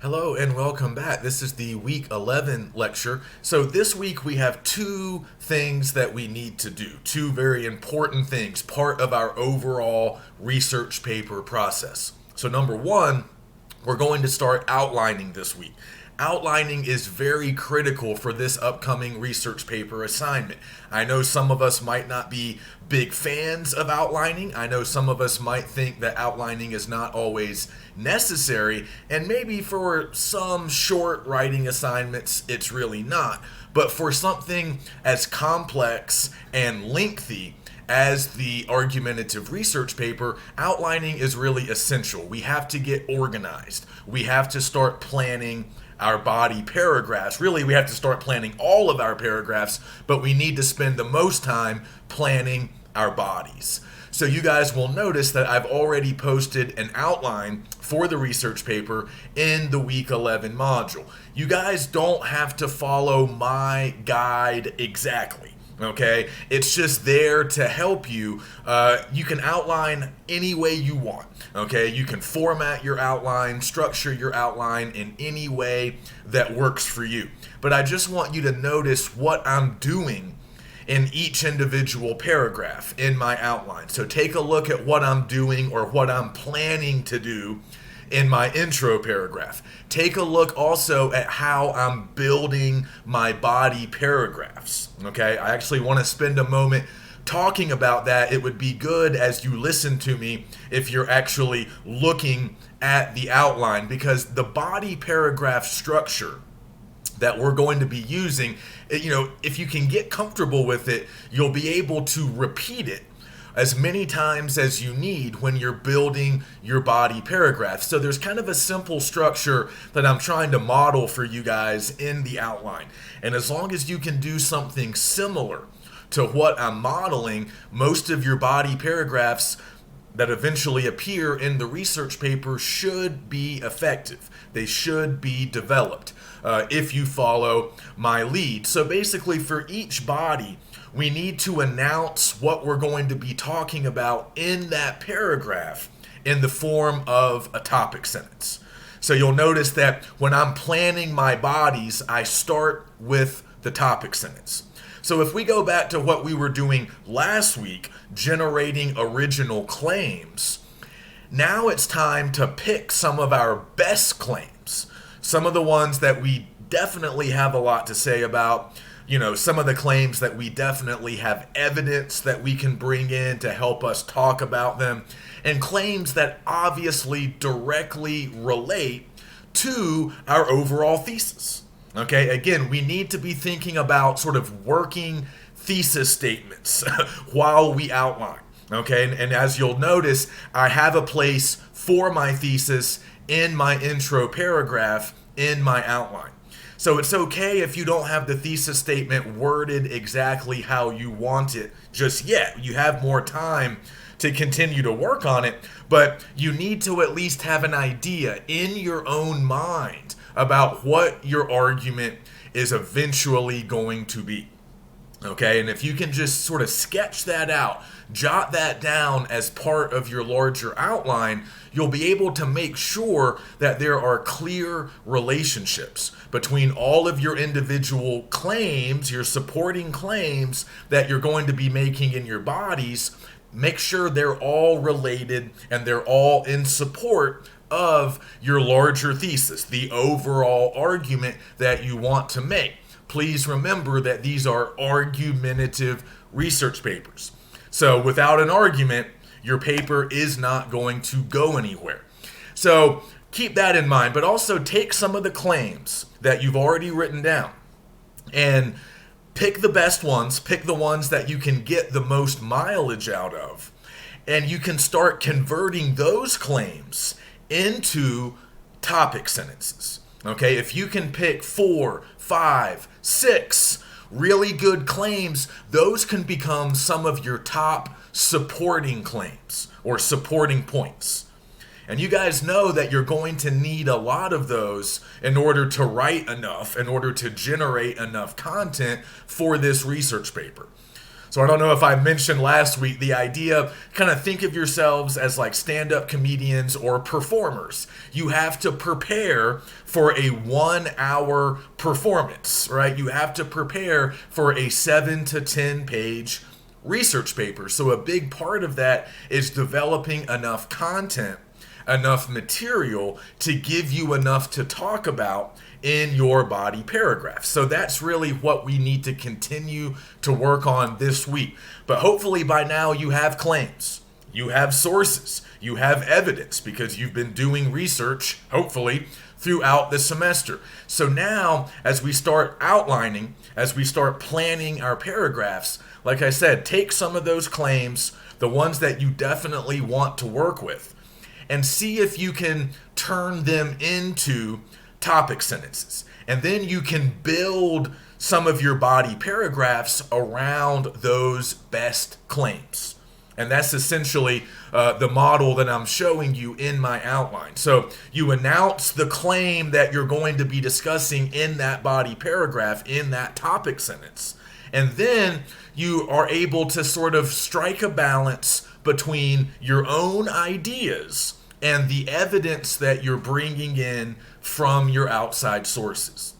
Hello and welcome back. This is the week 11 lecture. So this week we have two things that we need to do, two very important things, part of our overall research paper process. So number one, we're going to start outlining this week. Outlining is very critical for this upcoming research paper assignment. I know some of us might not be big fans of outlining. I know some of us might think that outlining is not always necessary, and maybe for some short writing assignments, it's really not. But for something as complex and lengthy as the argumentative research paper, outlining is really essential. We have to get organized. We have to start planning our body paragraphs. Really, we have to start planning all of our paragraphs, but we need to spend the most time planning our bodies. So you guys will notice that I've already posted an outline for the research paper in the week 11 module. You guys don't have to follow my guide exactly. Okay, it's just there to help you. You can outline any way you want. Okay, you can format your outline, structure your outline in any way that works for you. But I just want you to notice what I'm doing in each individual paragraph in my outline. So take a look at what I'm doing or what I'm planning to do in my intro paragraph. Take a look also at how I'm building my body paragraphs. Okay, I actually want to spend a moment talking about that. It would be good as you listen to me if you're actually looking at the outline, because the body paragraph structure that we're going to be using, if you can get comfortable with it, you'll be able to repeat it as many times as you need when you're building your body paragraph. So there's kind of a simple structure that I'm trying to model for you guys in the outline. And as long as you can do something similar to what I'm modeling, most of your body paragraphs that eventually appear in the research paper should be effective. They should be developed if you follow my lead. So basically, for each body, we need to announce what we're going to be talking about in that paragraph in the form of a topic sentence. So you'll notice that when I'm planning my bodies, I start with the topic sentence. So if we go back to what we were doing last week, generating original claims, now it's time to pick some of our best claims, some of the ones that we definitely have a lot to say about, some of the claims that we definitely have evidence that we can bring in to help us talk about them, and claims that obviously directly relate to our overall thesis. Okay, again, we need to be thinking about sort of working thesis statements while we outline. Okay, and as you'll notice, I have a place for my thesis in my intro paragraph in my outline. So it's okay if you don't have the thesis statement worded exactly how you want it just yet. You have more time to continue to work on it, but you need to at least have an idea in your own mind about what your argument is eventually going to be. Okay, and if you can just sort of sketch that out, jot that down as part of your larger outline, you'll be able to make sure that there are clear relationships between all of your individual claims, your supporting claims that you're going to be making in your bodies. Make sure they're all related and they're all in support of your larger thesis, the overall argument that you want to make. Please remember that these are argumentative research papers. So without an argument, your paper is not going to go anywhere. So keep that in mind, but also take some of the claims that you've already written down and pick the best ones, pick the ones that you can get the most mileage out of, and you can start converting those claims into topic sentences. Okay, if you can pick 4, 5, 6 really good claims, those can become some of your top supporting claims or supporting points. And you guys know that you're going to need a lot of those in order to write enough, in order to generate enough content for this research paper. So I don't know if I mentioned last week the idea, kind of think of yourselves as like stand-up comedians or performers. You have to prepare for a 1 hour performance, right? You have to prepare for a 7 to 10 page research paper. So a big part of that is developing enough content, enough material to give you enough to talk about in your body paragraph. So that's really what we need to continue to work on this week. But hopefully by now you have claims, you have sources, you have evidence because you've been doing research, hopefully, throughout the semester. So now, as we start outlining, as we start planning our paragraphs, like I said, take some of those claims, the ones that you definitely want to work with, and see if you can turn them into topic sentences. And then you can build some of your body paragraphs around those best claims. And that's essentially the model that I'm showing you in my outline. So you announce the claim that you're going to be discussing in that body paragraph, in that topic sentence. And then you are able to sort of strike a balance between your own ideas and the evidence that you're bringing in from your outside sources.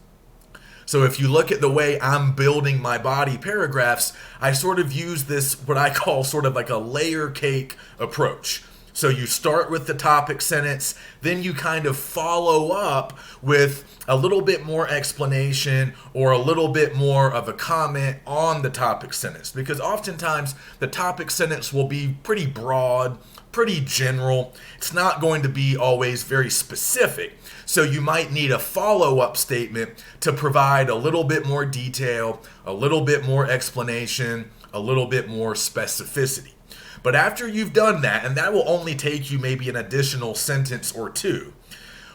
So if you look at the way I'm building my body paragraphs, I sort of use this, what I call sort of like a layer cake approach. So you start with the topic sentence, then you kind of follow up with a little bit more explanation or a little bit more of a comment on the topic sentence. Because oftentimes the topic sentence will be pretty broad, pretty general. It's not going to be always very specific. So you might need a follow-up statement to provide a little bit more detail, a little bit more explanation, a little bit more specificity. But after you've done that, and that will only take you maybe an additional sentence or two,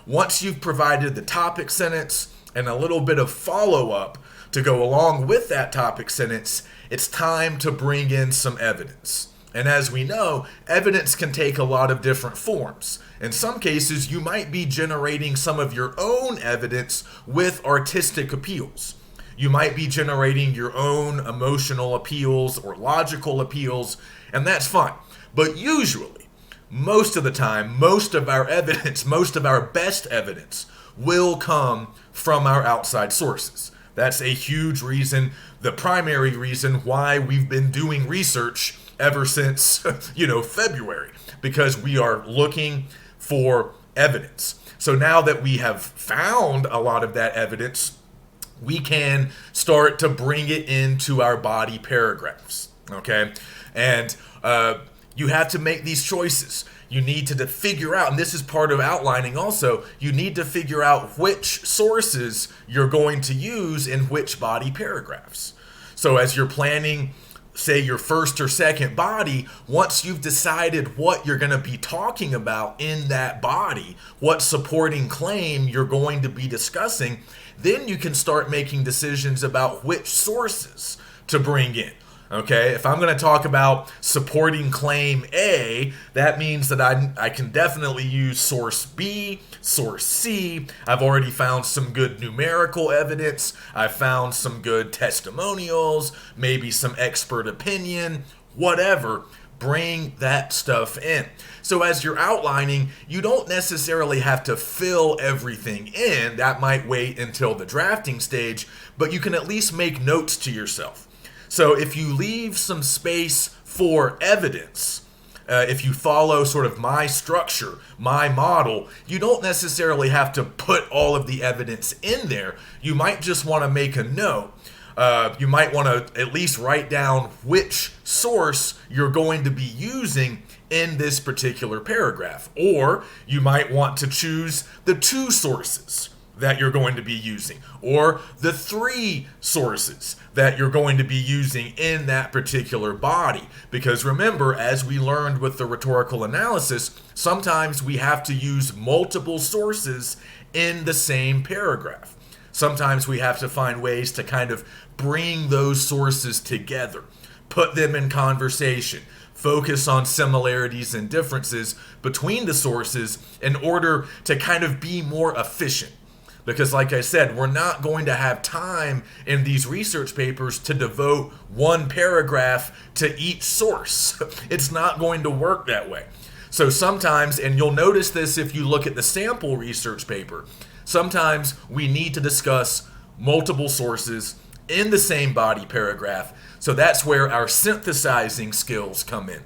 once you've provided the topic sentence and a little bit of follow-up to go along with that topic sentence, it's time to bring in some evidence. And as we know, evidence can take a lot of different forms. In some cases, you might be generating some of your own evidence with artistic appeals. You might be generating your own emotional appeals or logical appeals, and that's fine. But usually, most of the time, most of our evidence, most of our best evidence will come from our outside sources. That's a huge reason, the primary reason why we've been doing research ever since, February, because we are looking for evidence. So now that we have found a lot of that evidence, we can start to bring it into our body paragraphs, okay? And you have to make these choices. You need to figure out, and this is part of outlining also, you need to figure out which sources you're going to use in which body paragraphs. So as you're planning, say, your first or second body, once you've decided what you're going to be talking about in that body, what supporting claim you're going to be discussing, then you can start making decisions about which sources to bring in. Okay, if I'm going to talk about supporting claim A, that means that I can definitely use source B, source C. I've already found some good numerical evidence. I've found some good testimonials, maybe some expert opinion, whatever. Bring that stuff in. So as you're outlining, you don't necessarily have to fill everything in. That might wait until the drafting stage, but you can at least make notes to yourself. So if you leave some space for evidence, if you follow sort of my structure, my model, you don't necessarily have to put all of the evidence in there. You might just want to make a note. You might want to at least write down which source you're going to be using in this particular paragraph. Or you might want to choose the 2 sources that you're going to be using, or the 3 sources that you're going to be using in that particular body. Because remember, as we learned with the rhetorical analysis, sometimes we have to use multiple sources in the same paragraph. Sometimes we have to find ways to kind of bring those sources together, put them in conversation, focus on similarities and differences between the sources in order to kind of be more efficient. Because like I said, we're not going to have time in these research papers to devote one paragraph to each source. It's not going to work that way. So sometimes, and you'll notice this if you look at the sample research paper, sometimes we need to discuss multiple sources in the same body paragraph. So that's where our synthesizing skills come in.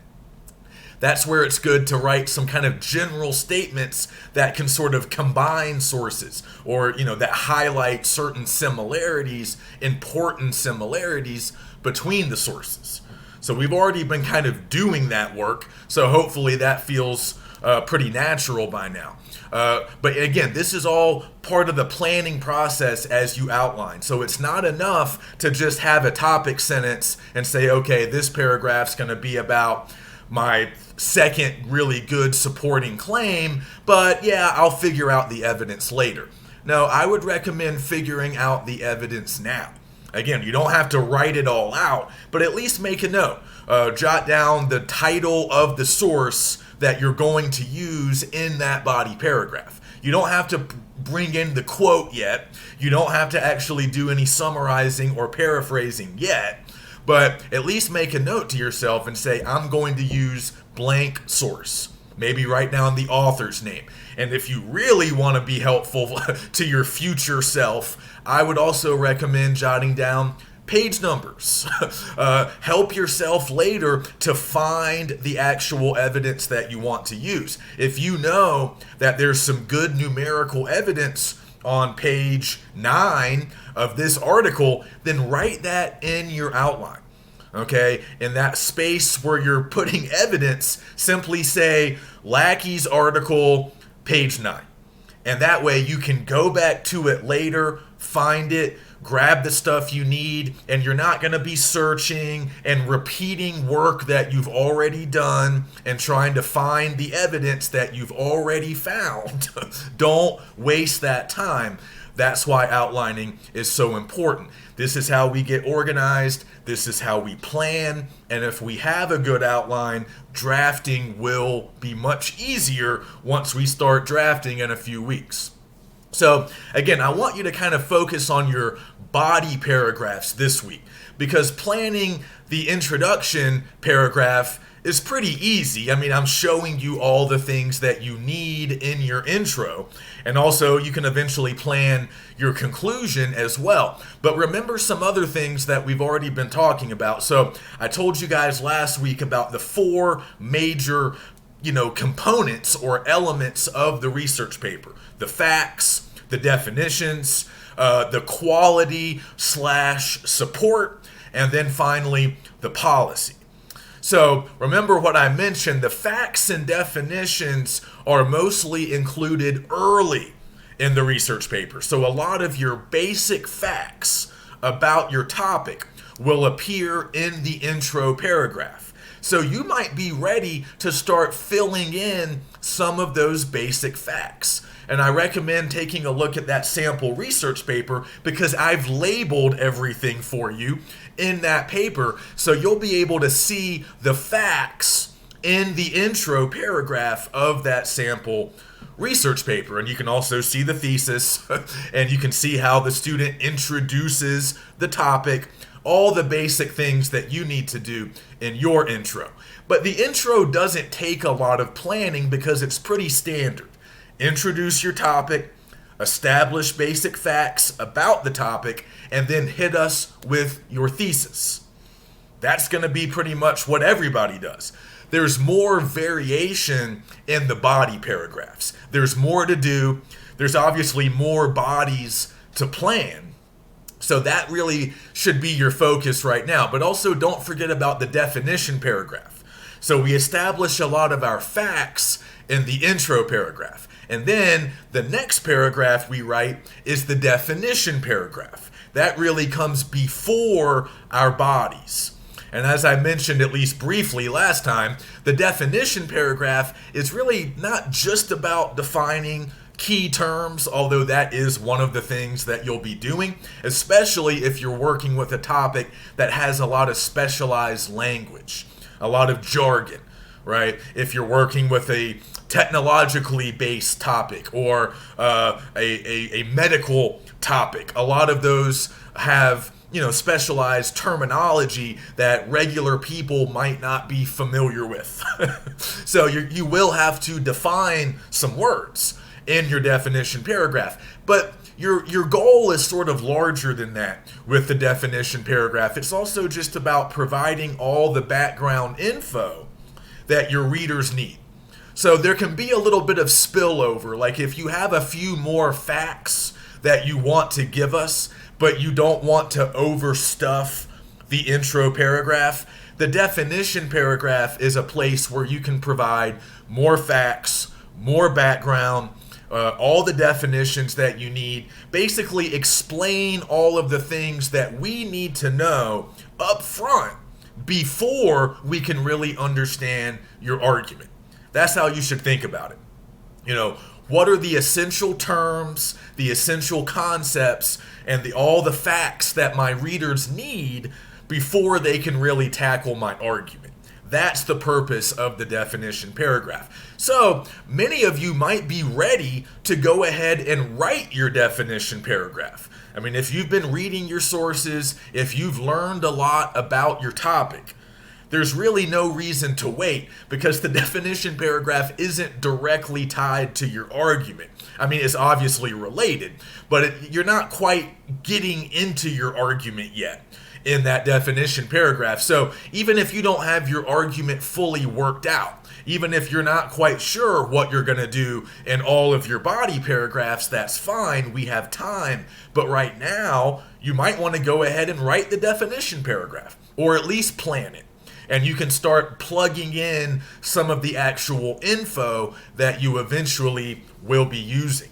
That's where it's good to write some kind of general statements that can sort of combine sources, or that highlight certain similarities, important similarities between the sources. So we've already been kind of doing that work, so hopefully that feels pretty natural by now. But again, this is all part of the planning process as you outline. So it's not enough to just have a topic sentence and say, okay, this paragraph's going to be about my second really good supporting claim, but yeah, I'll figure out the evidence later. No, I would recommend figuring out the evidence now. Again, you don't have to write it all out, but at least make a note. Jot down the title of the source that you're going to use in that body paragraph. You don't have to bring in the quote yet. You don't have to actually do any summarizing or paraphrasing yet. But at least make a note to yourself and say, I'm going to use blank source. Maybe write down the author's name. And if you really want to be helpful to your future self, I would also recommend jotting down page numbers. Help yourself later to find the actual evidence that you want to use. If you know that there's some good numerical evidence on page 9 of this article, then write that in your outline. Okay, in that space where you're putting evidence, simply say Lackey's article, page 9. And that way you can go back to it later, find it, grab the stuff you need, and you're not going to be searching and repeating work that you've already done and trying to find the evidence that you've already found. Don't waste that time. That's why outlining is so important. This is how we get organized. This is how we plan. And if we have a good outline, drafting will be much easier once we start drafting in a few weeks. So again, I want you to kind of focus on your body paragraphs this week, because planning the introduction paragraph is pretty easy. I mean, I'm showing you all the things that you need in your intro, and also you can eventually plan your conclusion as well. But remember some other things that we've already been talking about. So I told you guys last week about the 4 major components or elements of the research paper: the facts, the definitions, the quality / support, and then finally the policy. So remember what I mentioned, the facts and definitions are mostly included early in the research paper. So a lot of your basic facts about your topic will appear in the intro paragraph. So you might be ready to start filling in some of those basic facts. And I recommend taking a look at that sample research paper, because I've labeled everything for you in that paper, so you'll be able to see the facts in the intro paragraph of that sample research paper. And you can also see the thesis, and you can see how the student introduces the topic, all the basic things that you need to do in your intro. But the intro doesn't take a lot of planning because it's pretty standard. Introduce your topic, establish basic facts about the topic, and then hit us with your thesis. That's going to be pretty much what everybody does. There's more variation in the body paragraphs. There's more to do. There's obviously more bodies to plan. So that really should be your focus right now. But also don't forget about the definition paragraph. So we establish a lot of our facts in the intro paragraph. And then the next paragraph we write is the definition paragraph. That really comes before our bodies. And as I mentioned at least briefly last time, the definition paragraph is really not just about defining key terms, although that is one of the things that you'll be doing, especially if you're working with a topic that has a lot of specialized language, a lot of jargon, right? If you're working with a technologically based topic or a medical topic, a lot of those have specialized terminology that regular people might not be familiar with. So you will have to define some words in your definition paragraph. But your goal is sort of larger than that with the definition paragraph. It's also just about providing all the background info that your readers need. So there can be a little bit of spillover. Like if you have a few more facts that you want to give us, but you don't want to overstuff the intro paragraph, the definition paragraph is a place where you can provide more facts, more background, all the definitions that you need. Basically explain all of the things that we need to know up front before we can really understand your argument. That's how you should think about it. What are the essential terms, the essential concepts, and all the facts that my readers need before they can really tackle my argument? That's the purpose of the definition paragraph. So many of you might be ready to go ahead and write your definition paragraph. I mean, if you've been reading your sources, if you've learned a lot about your topic, there's really no reason to wait because the definition paragraph isn't directly tied to your argument. I mean, it's obviously related, but you're not quite getting into your argument yet in that definition paragraph. So even if you don't have your argument fully worked out, even if you're not quite sure what you're going to do in all of your body paragraphs, that's fine. We have time. But right now, you might want to go ahead and write the definition paragraph, or at least plan it. And you can start plugging in some of the actual info that you eventually will be using.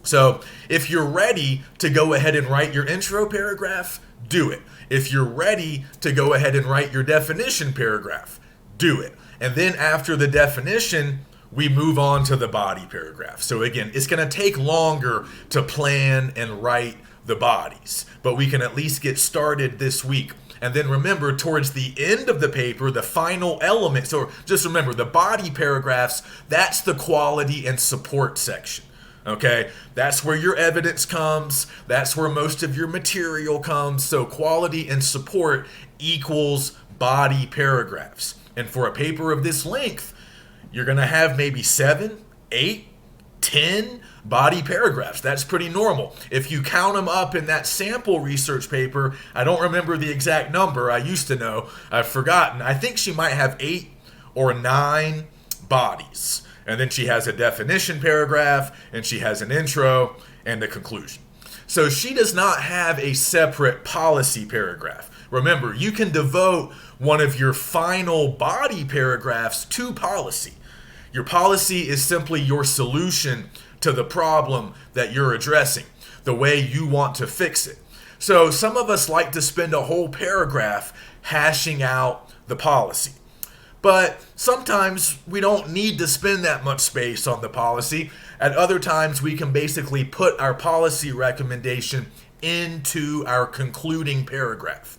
So if you're ready to go ahead and write your intro paragraph, do it. If you're ready to go ahead and write your definition paragraph, do it. And then after the definition, we move on to the body paragraph. So again, it's going to take longer to plan and write the bodies, but we can at least get started this week. And then remember, towards the end of the paper, the final element, so just remember, the body paragraphs, that's the quality and support section. Okay, that's where your evidence comes. That's where most of your material comes. So quality and support equals body paragraphs. And for a paper of this length, you're going to have maybe 7, 8, 10 body paragraphs. That's pretty normal. If you count them up in that sample research paper, I don't remember the exact number. I used to know. I've forgotten. I think she might have 8 or 9 bodies. And then she has a definition paragraph, and she has an intro and a conclusion. So she does not have a separate policy paragraph. Remember, you can devote one of your final body paragraphs to policy. Your policy is simply your solution to the problem that you're addressing, the way you want to fix it. So some of us like to spend a whole paragraph hashing out the policy. But sometimes we don't need to spend that much space on the policy. At other times, we can basically put our policy recommendation into our concluding paragraph.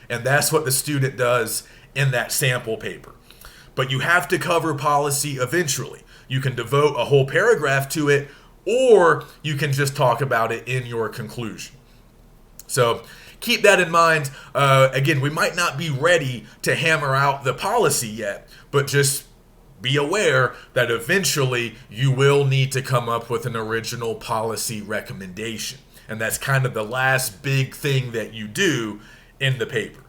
And that's what the student does in that sample paper. But you have to cover policy eventually. You can devote a whole paragraph to it, or you can just talk about it in your conclusion. So keep that in mind. Again, we might not be ready to hammer out the policy yet, but just be aware that eventually you will need to come up with an original policy recommendation. And that's kind of the last big thing that you do in the paper.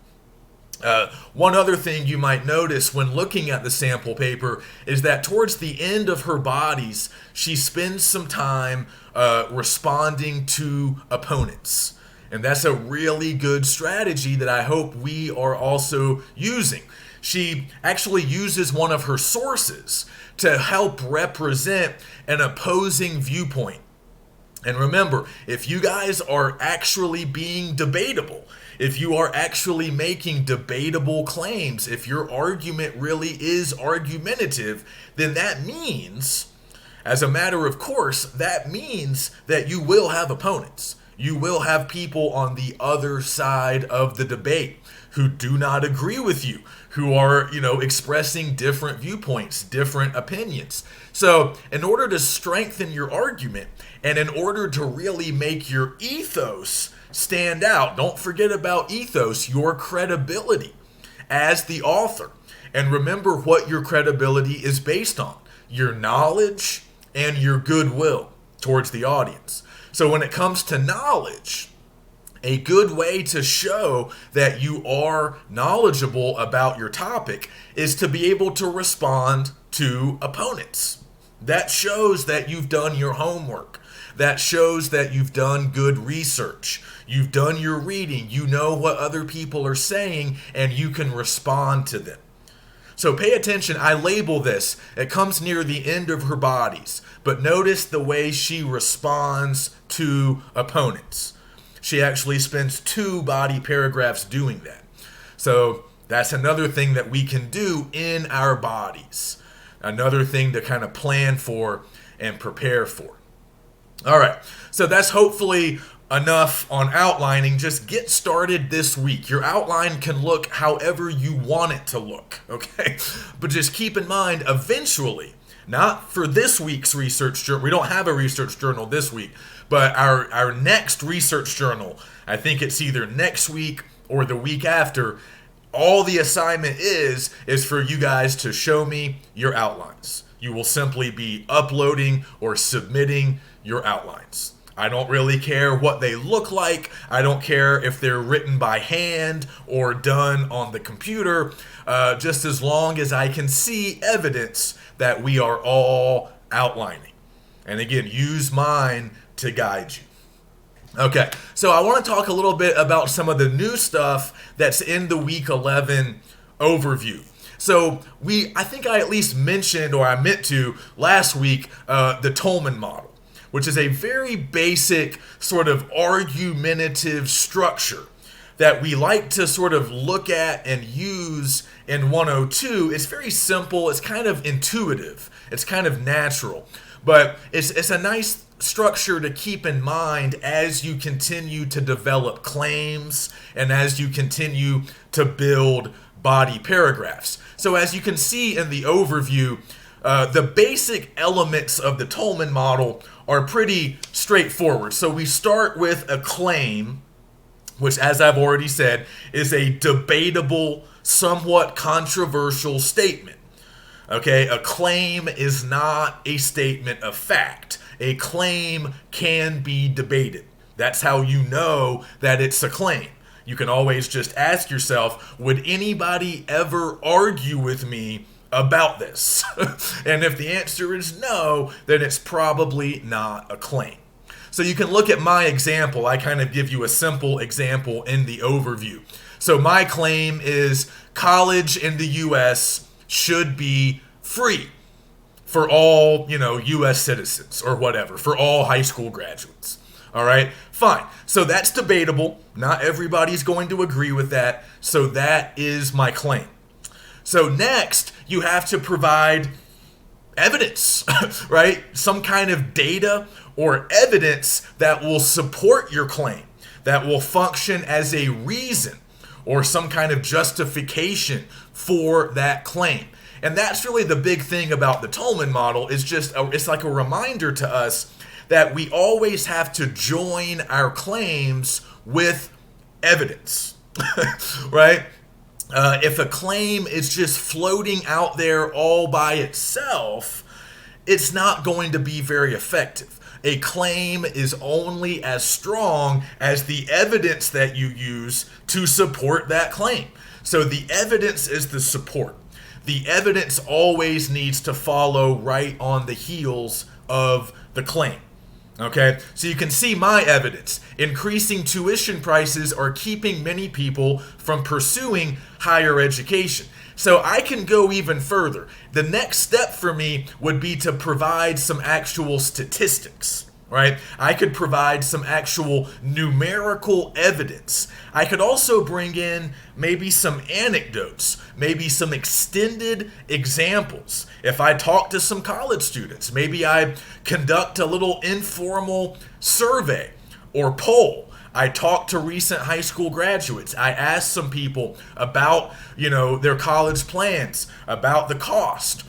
One other thing you might notice when looking at the sample paper is that towards the end of her bodies, she spends some time responding to opponents. And that's a really good strategy that I hope we are also using. She actually uses one of her sources to help represent an opposing viewpoint. And remember, if you guys are actually being debatable, if you are actually making debatable claims, if your argument really is argumentative, then that means, as a matter of course, that means that you will have opponents. You will have people on the other side of the debate who do not agree with you, who are, expressing different viewpoints, different opinions. So in order to strengthen your argument and in order to really make your ethos stand out, don't forget about ethos, your credibility as the author. And remember what your credibility is based on: your knowledge and your goodwill towards the audience. So when it comes to knowledge, a good way to show that you are knowledgeable about your topic is to be able to respond to opponents. That shows that you've done your homework. That shows that you've done good research. You've done your reading. You know what other people are saying, and you can respond to them. So pay attention. I label this. It comes near the end of her bodies. But notice the way she responds to opponents. She actually spends 2 body paragraphs doing that. So that's another thing that we can do in our bodies. Another thing to kind of plan for and prepare for. All right. So that's hopefully enough on outlining. Just get started this week. Your outline can look however you want it to look, okay? But just keep in mind, eventually, not for this week's research journal, we don't have a research journal this week, but our next research journal, I think it's either next week or the week after, all the assignment is for you guys to show me your outlines. You will simply be uploading or submitting your outlines. I don't really care what they look like. I don't care if they're written by hand or done on the computer, just as long as I can see evidence that we are all outlining. And again, use mine to guide you. Okay, so I want to talk a little bit about some of the new stuff that's in the Week 11 overview. So I think I at least mentioned, or I meant to last week, the Tolman model, which is a very basic sort of argumentative structure that we like to sort of look at and use in 102. It's very simple. It's kind of intuitive. It's kind of natural. But it's a nice structure to keep in mind as you continue to develop claims and as you continue to build body paragraphs. So as you can see in the overview, the basic elements of the Tolman model are pretty straightforward. So we start with a claim, which, as I've already said, is a debatable, somewhat controversial statement. Okay, a claim is not a statement of fact. A claim can be debated. That's how you know that it's a claim. You can always just ask yourself, would anybody ever argue with me about this? And if the answer is no, then it's probably not a claim. So you can look at my example. I kind of give you a simple example in the overview. So my claim is college in the U.S. should be free for all, U.S. citizens or whatever, for all high school graduates. All right, fine. So that's debatable. Not everybody's going to agree with that. So that is my claim. So next, you have to provide evidence, right? Some kind of data or evidence that will support your claim, that will function as a reason or some kind of justification for that claim. And that's really the big thing about the Tolman model, is it's like a reminder to us that we always have to join our claims with evidence, right? If a claim is just floating out there all by itself, it's not going to be very effective. A claim is only as strong as the evidence that you use to support that claim. So the evidence is the support. The evidence always needs to follow right on the heels of the claim. Okay, so you can see my evidence. Increasing tuition prices are keeping many people from pursuing higher education. So I can go even further. The next step for me would be to provide some actual statistics, right? I could provide some actual numerical evidence. I could also bring in maybe some anecdotes, maybe some extended examples. If I talk to some college students, maybe I conduct a little informal survey or poll. I talked to recent high school graduates. I asked some people about, their college plans, about the cost.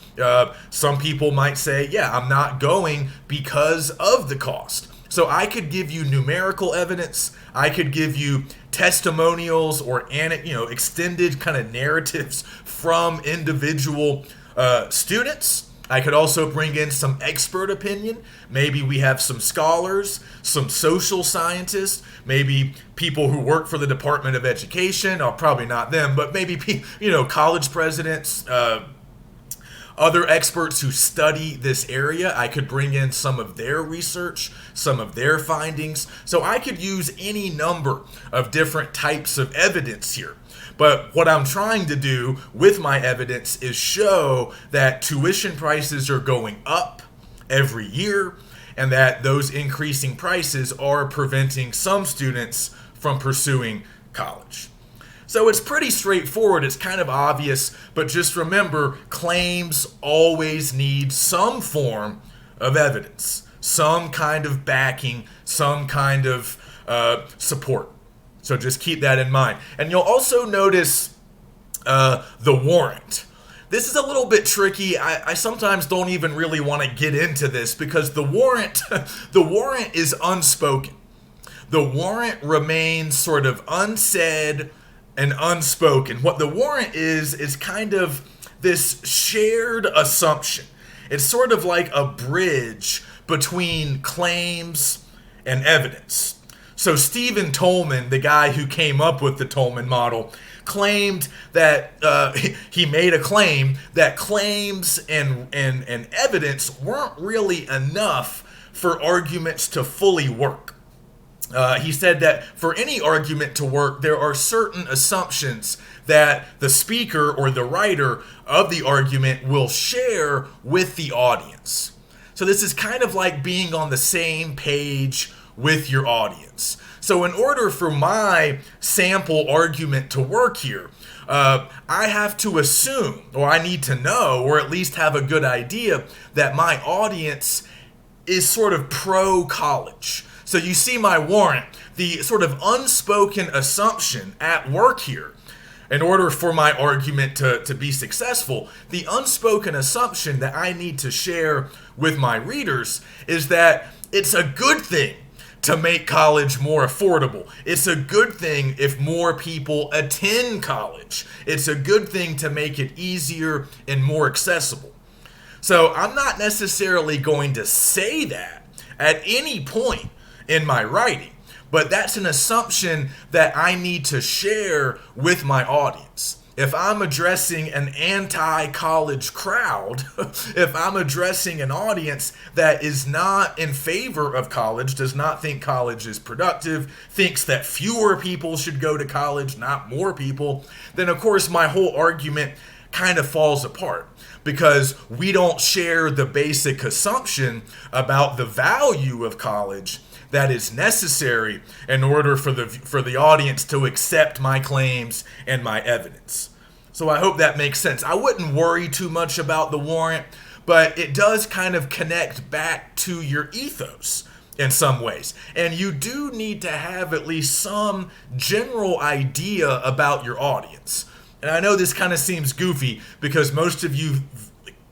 Some people might say, yeah, I'm not going because of the cost. So I could give you numerical evidence. I could give you testimonials or extended kind of narratives from individual students. I could also bring in some expert opinion. Maybe we have some scholars, some social scientists, maybe people who work for the Department of Education. Oh, probably not them, but maybe college presidents, other experts who study this area. I could bring in some of their research, some of their findings. So I could use any number of different types of evidence here. But what I'm trying to do with my evidence is show that tuition prices are going up every year and that those increasing prices are preventing some students from pursuing college. So it's pretty straightforward, it's kind of obvious, but just remember, claims always need some form of evidence, some kind of backing, some kind of support. So just keep that in mind. And you'll also notice the warrant. This is a little bit tricky. I sometimes don't even really want to get into this because the warrant is unspoken. The warrant remains sort of unsaid and unspoken. What the warrant is kind of this shared assumption. It's sort of like a bridge between claims and evidence. So Stephen Tolman, the guy who came up with the Tolman model, claimed that he made a claim that claims and evidence weren't really enough for arguments to fully work. He said that for any argument to work, there are certain assumptions that the speaker or the writer of the argument will share with the audience. So this is kind of like being on the same page with your audience. So in order for my sample argument to work here, I have to assume, or I need to know, or at least have a good idea that my audience is sort of pro-college. So you see my warrant, the sort of unspoken assumption at work here. In order for my argument to be successful, the unspoken assumption that I need to share with my readers is that it's a good thing to make college more affordable. It's a good thing if more people attend college. It's a good thing to make it easier and more accessible. So I'm not necessarily going to say that at any point in my writing, but that's an assumption that I need to share with my audience. If I'm addressing an anti-college crowd, if I'm addressing an audience that is not in favor of college, does not think college is productive, thinks that fewer people should go to college, not more people, then of course my whole argument kind of falls apart because we don't share the basic assumption about the value of college that is necessary in order for the audience to accept my claims and my evidence. So I hope that makes sense. I wouldn't worry too much about the warrant, but it does kind of connect back to your ethos in some ways. And you do need to have at least some general idea about your audience. And I know this kind of seems goofy because most of you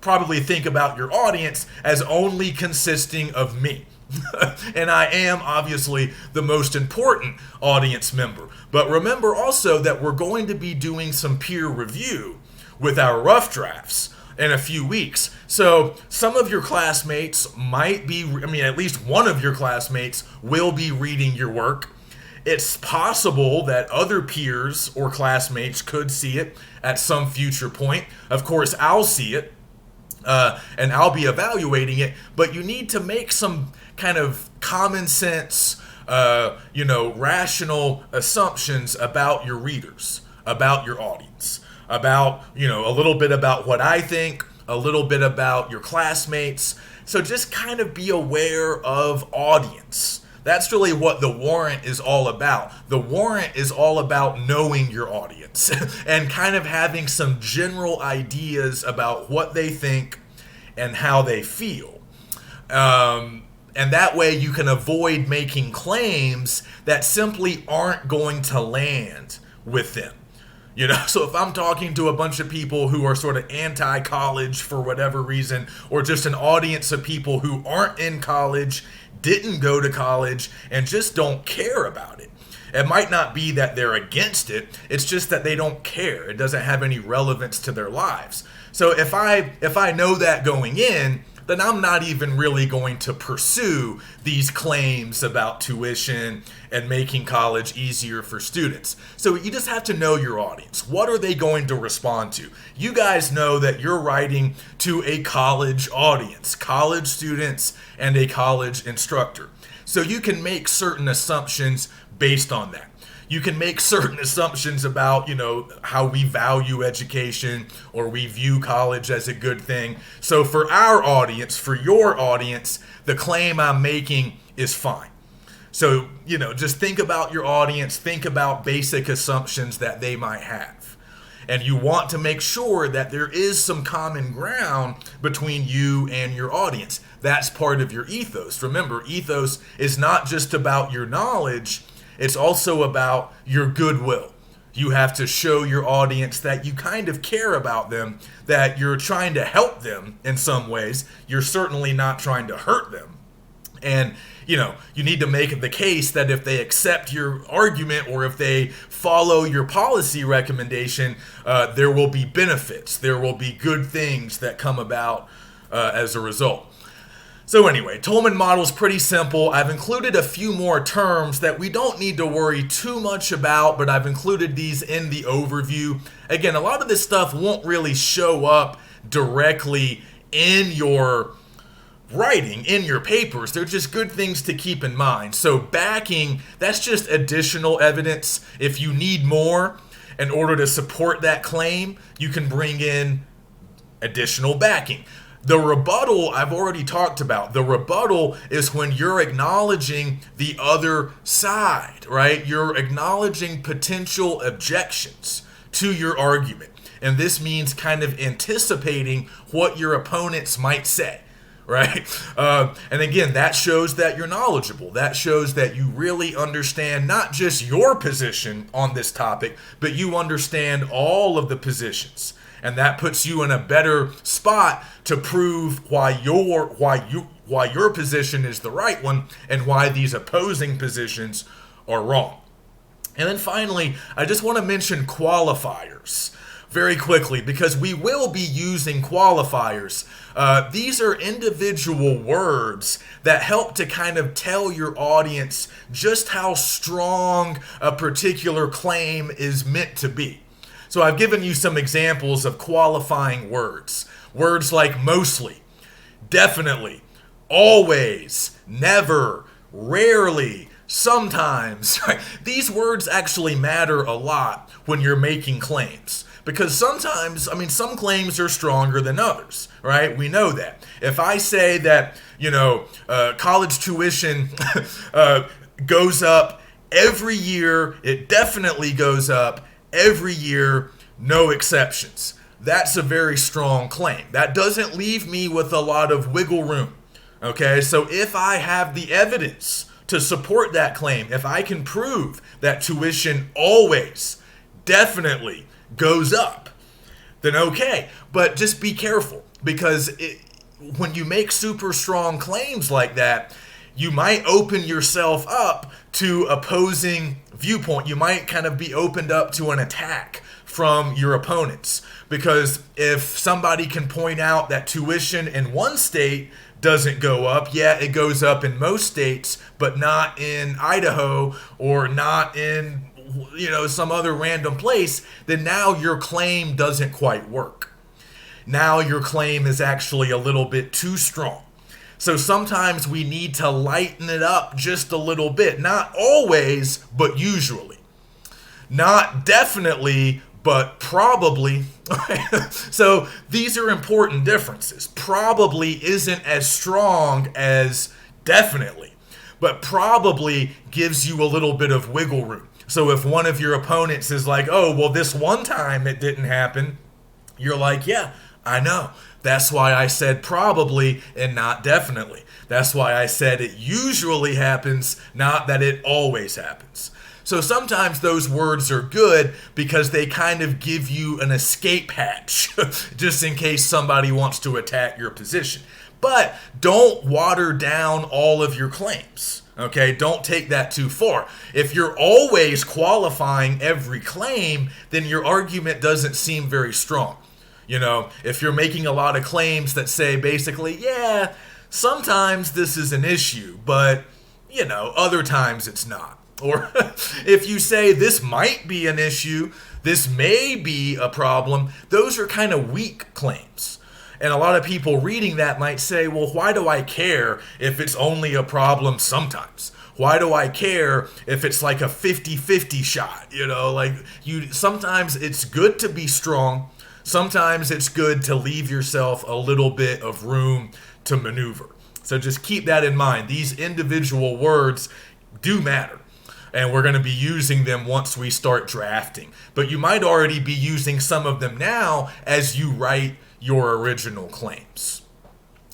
probably think about your audience as only consisting of me. And I am obviously the most important audience member. But remember also that we're going to be doing some peer review with our rough drafts in a few weeks. So some of your classmates might be, at least one of your classmates will be reading your work. It's possible that other peers or classmates could see it at some future point. Of course, I'll see it. And I'll be evaluating it, but you need to make some kind of common sense, rational assumptions about your readers, about your audience, about, a little bit about what I think, a little bit about your classmates. So just kind of be aware of audience. That's really what the warrant is all about. The warrant is all about knowing your audience and kind of having some general ideas about what they think and how they feel. And that way you can avoid making claims that simply aren't going to land with them. So if I'm talking to a bunch of people who are sort of anti-college for whatever reason, or just an audience of people who aren't in college, didn't go to college, and just don't care about it. It might not be that they're against it, it's just that they don't care. It doesn't have any relevance to their lives. So if I know that going in, then I'm not even really going to pursue these claims about tuition and making college easier for students. So you just have to know your audience. What are they going to respond to? You guys know that you're writing to a college audience, college students and a college instructor. So you can make certain assumptions based on that. You can make certain assumptions about, how we value education or we view college as a good thing. So for our audience, for your audience, the claim I'm making is fine. So, just think about your audience, think about basic assumptions that they might have. And you want to make sure that there is some common ground between you and your audience. That's part of your ethos. Remember, ethos is not just about your knowledge, it's also about your goodwill. You have to show your audience that you kind of care about them, that you're trying to help them in some ways. You're certainly not trying to hurt them. And, you need to make the case that if they accept your argument or if they follow your policy recommendation, there will be benefits. There will be good things that come about as a result. So anyway, Tolman model is pretty simple. I've included a few more terms that we don't need to worry too much about, but I've included these in the overview. Again, a lot of this stuff won't really show up directly in your writing, in your papers. They're just good things to keep in mind. So backing, that's just additional evidence. If you need more in order to support that claim, you can bring in additional backing. The rebuttal, I've already talked about. The rebuttal is when you're acknowledging the other side, right? You're acknowledging potential objections to your argument. And this means kind of anticipating what your opponents might say, right? And again, that shows that you're knowledgeable. That shows that you really understand not just your position on this topic, but you understand all of the positions. And that puts you in a better spot to prove why your position is the right one and why these opposing positions are wrong. And then finally, I just want to mention qualifiers very quickly because we will be using qualifiers. These are individual words that help to kind of tell your audience just how strong a particular claim is meant to be. So I've given you some examples of qualifying words. Words like mostly, definitely, always, never, rarely, sometimes. Right? These words actually matter a lot when you're making claims. Because sometimes, some claims are stronger than others, right? We know that. If I say that, college tuition goes up every year, it definitely goes up every year, no exceptions. That's a very strong claim. That doesn't leave me with a lot of wiggle room. Okay, so if I have the evidence to support that claim, if I can prove that tuition always, definitely goes up, then okay. But just be careful because when you make super strong claims like that, you might open yourself up to opposing viewpoint. You might kind of be opened up to an attack from your opponents. Because if somebody can point out that tuition in one state doesn't go up, yeah, it goes up in most states, but not in Idaho or not in some other random place, then now your claim doesn't quite work. Now your claim is actually a little bit too strong. So sometimes we need to lighten it up just a little bit. Not always, but usually. Not definitely, but probably. So these are important differences. Probably isn't as strong as definitely, but probably gives you a little bit of wiggle room. So if one of your opponents is like, oh, well, this one time it didn't happen, you're like, yeah, I know. That's why I said probably and not definitely. That's why I said it usually happens, not that it always happens. So sometimes those words are good because they kind of give you an escape hatch, just in case somebody wants to attack your position. But don't water down all of your claims. Okay, don't take that too far. If you're always qualifying every claim, then your argument doesn't seem very strong. If you're making a lot of claims that say basically, yeah, sometimes this is an issue, but, other times it's not. Or if you say this might be an issue, this may be a problem, those are kind of weak claims. And a lot of people reading that might say, well, why do I care if it's only a problem sometimes? Why do I care if it's like a 50-50 shot? Sometimes it's good to be strong. Sometimes it's good to leave yourself a little bit of room to maneuver. So just keep that in mind. These individual words do matter. And we're going to be using them once we start drafting. But you might already be using some of them now as you write your original claims.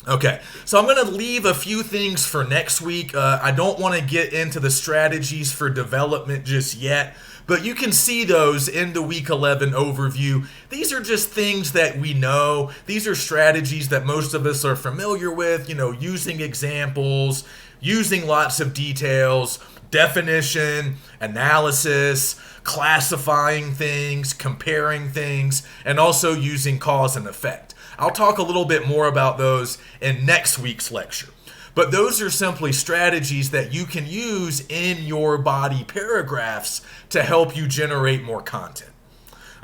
Okay, so I'm going to leave a few things for next week. I don't want to get into the strategies for development just yet, but you can see those in the Week 11 overview. These are just things that we know. These are strategies that most of us are familiar with, using examples, using lots of details, definition, analysis, classifying things, comparing things, and also using cause and effect. I'll talk a little bit more about those in next week's lecture. But those are simply strategies that you can use in your body paragraphs to help you generate more content.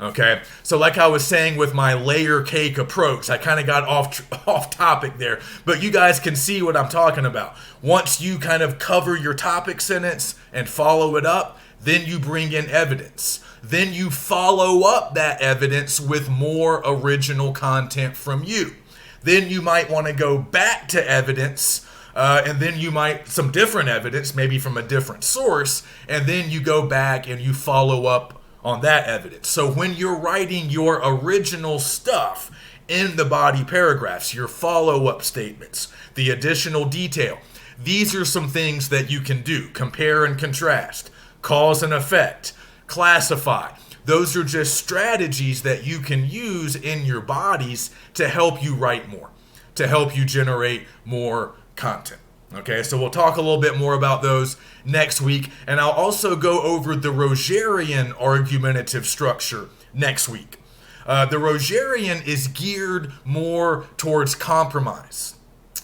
Okay, so like I was saying with my layer cake approach, I kind of got off topic there, but you guys can see what I'm talking about. Once you kind of cover your topic sentence and follow it up, then you bring in evidence. Then you follow up that evidence with more original content from you. Then you might want to go back to evidence, and then you might, some different evidence, maybe from a different source, and then you go back and you follow up on that evidence. So when you're writing your original stuff in the body paragraphs, your follow-up statements, the additional detail, these are some things that you can do. Compare and contrast, cause and effect, classify. Those are just strategies that you can use in your bodies to help you write more, to help you generate more content. Okay, so we'll talk a little bit more about those next week, and I'll also go over the Rogerian argumentative structure next week. The Rogerian is geared more towards compromise.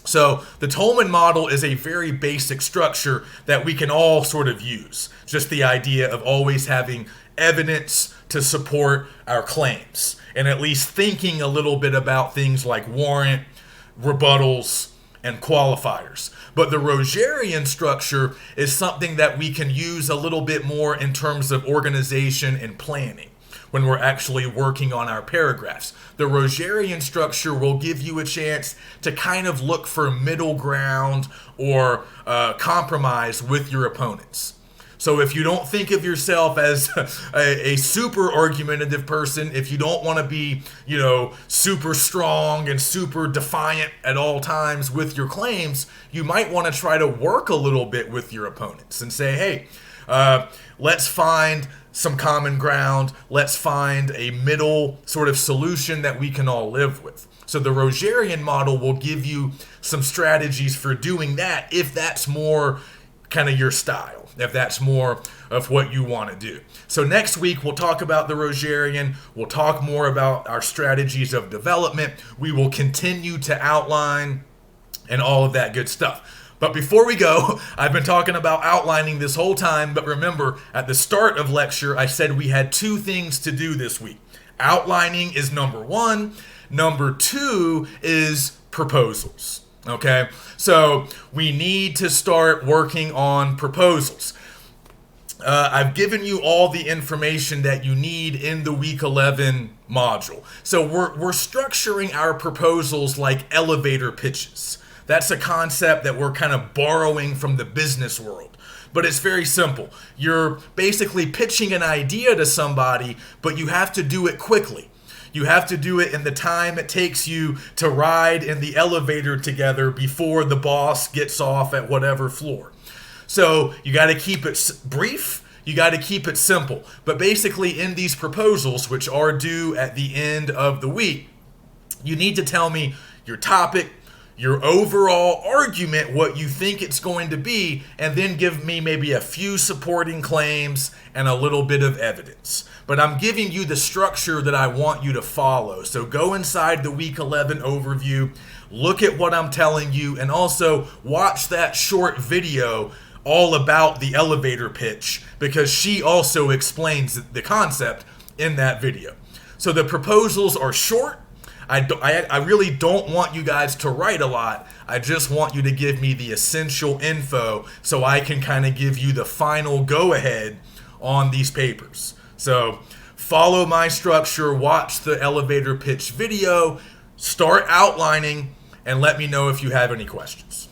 So the Tolman model is a very basic structure that we can all sort of use. Just the idea of always having evidence to support our claims, and at least thinking a little bit about things like warrant, rebuttals, and qualifiers. But the Rogerian structure is something that we can use a little bit more in terms of organization and planning when we're actually working on our paragraphs. The Rogerian structure will give you a chance to kind of look for middle ground or compromise with your opponents. So if you don't think of yourself as a super argumentative person, if you don't want to be, super strong and super defiant at all times with your claims, you might want to try to work a little bit with your opponents and say, hey, let's find some common ground. Let's find a middle sort of solution that we can all live with. So the Rogerian model will give you some strategies for doing that if that's more kind of your style, if that's more of what you want to do. So next week, we'll talk about the Rogerian. We'll talk more about our strategies of development. We will continue to outline and all of that good stuff. But before we go, I've been talking about outlining this whole time, but remember, at the start of lecture, I said we had two things to do this week. Outlining is number one. Number two is proposals. Okay, so we need to start working on proposals. I've given you all the information that you need in the Week 11 module. So we're structuring our proposals like elevator pitches. That's a concept that we're kind of borrowing from the business world. But it's very simple. You're basically pitching an idea to somebody, but you have to do it quickly. You have to do it in the time it takes you to ride in the elevator together before the boss gets off at whatever floor. So you got to keep it brief. You got to keep it simple. But basically, in these proposals, which are due at the end of the week, you need to tell me your topic, your overall argument, what you think it's going to be, and then give me maybe a few supporting claims and a little bit of evidence. But I'm giving you the structure that I want you to follow. So go inside the week 11 overview, look at what I'm telling you, and also watch that short video all about the elevator pitch, because she also explains the concept in that video. So the proposals are short. I really don't want you guys to write a lot. I just want you to give me the essential info so I can kind of give you the final go-ahead on these papers. So follow my structure, watch the elevator pitch video, start outlining, and let me know if you have any questions.